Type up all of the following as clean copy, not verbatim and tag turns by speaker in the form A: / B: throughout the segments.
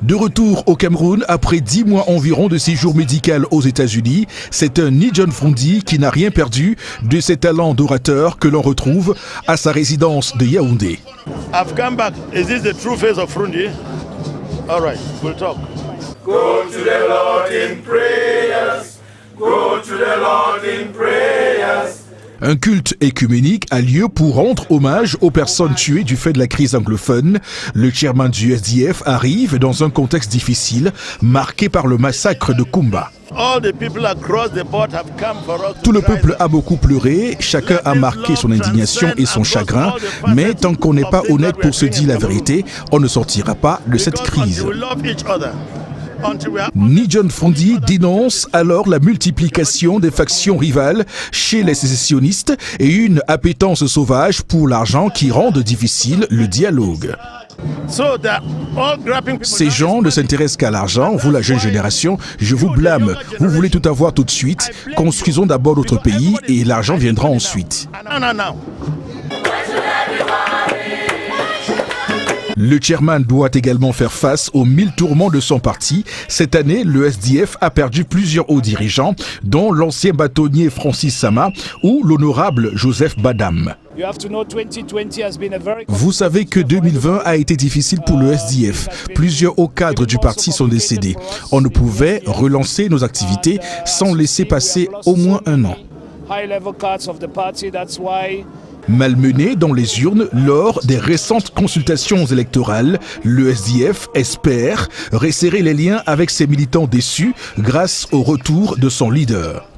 A: De retour au Cameroun, après 10 mois environ de séjour médical aux États-Unis, c'est un Ni-John Frondi qui n'a rien perdu de ses talents d'orateur que l'on retrouve à sa résidence de Yaoundé.
B: I've come back. Is this the true face of Frondi? All right, we'll talk.
C: Go to the Lord in prayers. Go to the Lord in prayers.
A: Un culte écuménique a lieu pour rendre hommage aux personnes tuées du fait de la crise anglophone. Le chairman du SDF arrive dans un contexte difficile, marqué par le massacre de Kumba. Tout le peuple a beaucoup pleuré, chacun a marqué son indignation et son chagrin, mais tant qu'on n'est pas honnête pour se dire la vérité, on ne sortira pas de cette crise. Ni-John Frondi dénonce alors la multiplication des factions rivales chez les sécessionnistes et une appétence sauvage pour l'argent qui rendent difficile le dialogue. Ces gens ne s'intéressent qu'à l'argent, vous la jeune génération, je vous blâme. Vous voulez tout avoir tout de suite, construisons d'abord notre pays et l'argent viendra ensuite. Le chairman doit également faire face aux 1000 tourments de son parti. Cette année, le SDF a perdu plusieurs hauts dirigeants, dont l'ancien bâtonnier Francis Sama ou l'honorable Joseph Badam. Vous savez que 2020 a été difficile pour le SDF. Plusieurs hauts cadres du parti sont décédés. On ne pouvait relancer nos activités sans laisser passer au moins un an. Malmené dans les urnes lors des récentes consultations électorales, le SDF espère resserrer les liens avec ses militants déçus grâce au retour de son leader.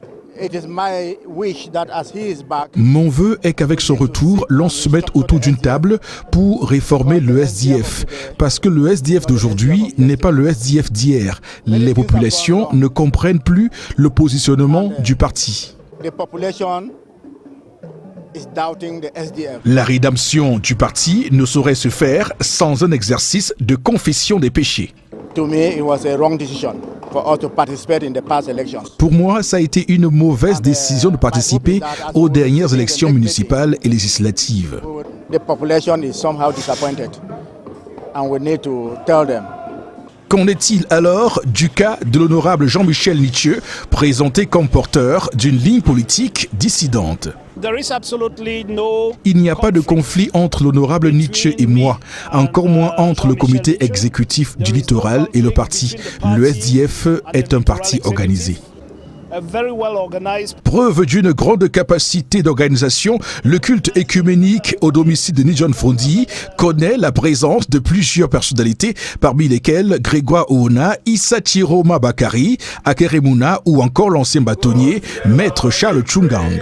A: Mon vœu est qu'avec son retour, l'on se mette autour d'une table pour réformer le SDF. Parce que le SDF d'aujourd'hui n'est pas le SDF d'hier. Les populations ne comprennent plus le positionnement du parti. La rédemption du parti ne saurait se faire sans un exercice de confession des péchés. Pour moi, ça a été une mauvaise décision de participer aux dernières élections municipales et législatives. Qu'en est-il alors du cas de l'honorable Jean-Michel Nithieu, présenté comme porteur d'une ligne politique dissidente? Il n'y a pas de conflit entre l'honorable Nithieu et moi, encore moins entre le comité exécutif du littoral et le parti. Le SDF est un parti organisé. Preuve d'une grande capacité d'organisation, le culte écuménique au domicile de Ni-John Frondi connaît la présence de plusieurs personnalités, parmi lesquelles Grégoire Oona, Issa Chiroma Bakari, Akeremuna ou encore l'ancien bâtonnier, Maître Charles Chungang.